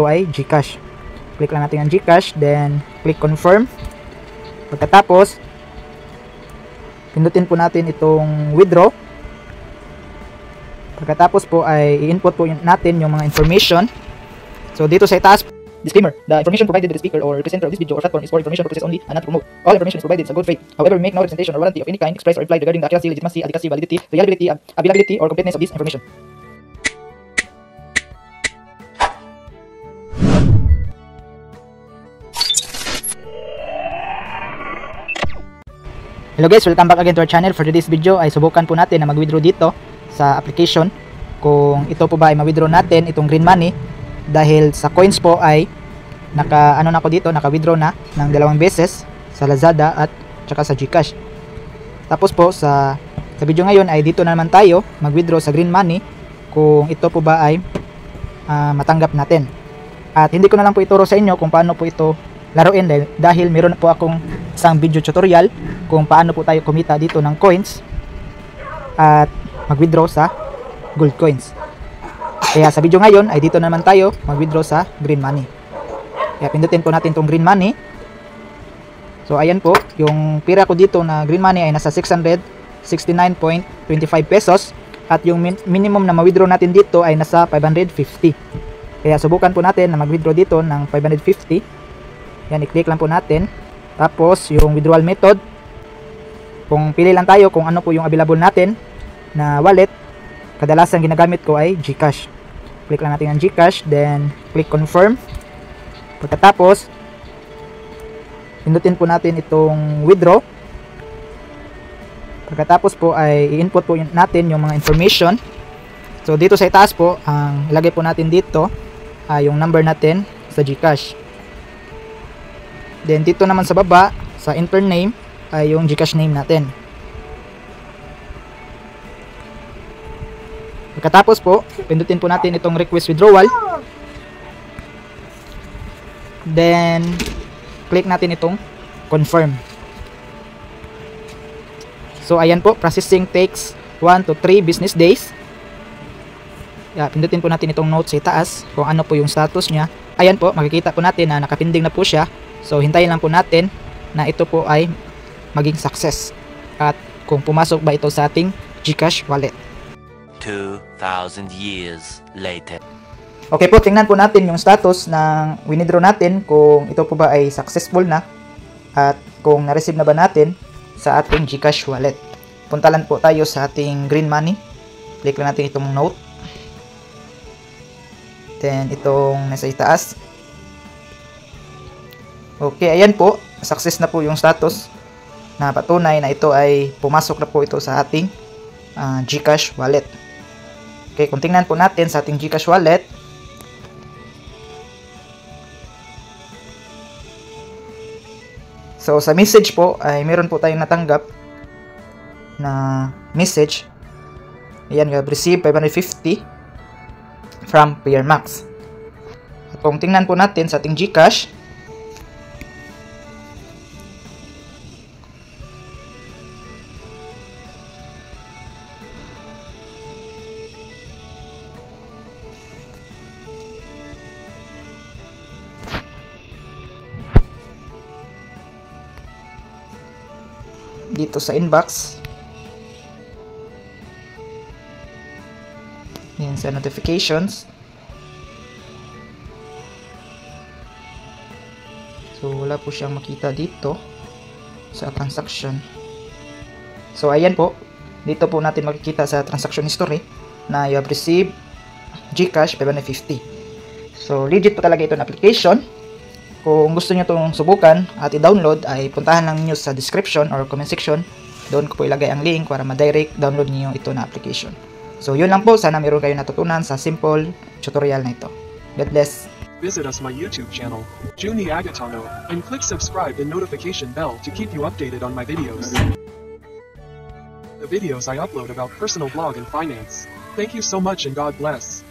ko ay GCash. Click lang natin ang GCash, then click confirm. Pagkatapos, pindutin po natin itong withdraw. Pagkatapos po ay i-input po natin yung mga information. So dito sa itaas, disclaimer, the information provided by the speaker or presenter of this video or platform is for information purposes only and not to promote. All information is provided in good faith. However, we make no representation or warranty of any kind expressed or implied regarding the accuracy, legitimacy, adequacy, validity, reliability, availability, or completeness of this information. Hello guys, welcome back again to our channel. For today's video ay subukan po natin na mag-withdraw dito sa application kung ito po ba ay ma-withdraw natin itong green money, dahil sa coins po ay naka-withdraw na ng 2 beses sa Lazada at saka sa GCash. Tapos po sa video ngayon ay dito na naman tayo mag-withdraw sa green money kung ito po ba ay matanggap natin. At hindi ko na lang po ituro sa inyo kung paano po ito laruin dahil meron po akong isang video tutorial kung paano po tayo kumita dito ng coins at mag-withdraw sa gold coins. Kaya sa video ngayon ay dito naman tayo mag-withdraw sa green money. Kaya pindutin po natin itong green money. So ayan po, yung pira ko dito na green money ay nasa 669.25 pesos at yung minimum na ma-withdraw natin dito ay nasa 550. Kaya subukan po natin na mag-withdraw dito ng 550. Yan, i-click lang po natin. Tapos, yung withdrawal method, kung pili lang tayo kung ano po yung available natin na wallet, kadalasan ginagamit ko ay GCash. Click lang natin ang GCash, then click confirm. Pagkatapos, pindutin po natin itong withdraw. Pagkatapos po ay i-input po natin yung mga information. So, dito sa itaas po, ang ilagay po natin dito ay yung number natin sa GCash. Then dito naman sa baba, sa enter name, ay yung GCash name natin. Pagkatapos po, pindutin po natin itong request withdrawal. Then, click natin itong confirm. So, ayan po, processing takes 1 to 3 business days. Pindutin po natin itong note sa itaas kung ano po yung status niya. Ayan po, makikita po natin na nakapinding na po siya. So, hintayin lang po natin na ito po ay maging success. At kung pumasok ba ito sa ating GCash wallet. 2,000 years later. Okay po, tingnan po natin yung status ng withdraw natin kung ito po ba ay successful na at kung na-receive na ba natin sa ating GCash wallet. Punta lang po tayo sa ating green money. Click lang natin itong note. Then, itong nasa itaas. Okay, ayan po. Success na po yung status na patunay na ito ay pumasok na po ito sa ating GCash wallet. Okay, kung tingnan po natin sa ating GCash wallet. So, sa message po ay meron po tayong natanggap na message. Ayan, we have received 550 from PayerMax. At kung tingnan po natin sa ating GCash, dito sa inbox, yan sa notifications. So wala po siyang makita dito sa transaction. So ayan po, dito po natin makikita sa transaction history na you have received GCash 550. So legit po talaga ito na application. Kung gusto nyo itong subukan at i-download ay puntahan lang nyo sa description or comment section. Doon ko po ilagay ang link para ma-direct download niyo ito na application. So yun lang po, sana meron kayo natutunan sa simple tutorial na ito. God bless. Visit us my YouTube channel, Juni Agatano, and click subscribe and notification bell to keep you updated on my videos. The videos I upload about personal blog and finance. Thank you so much and God bless.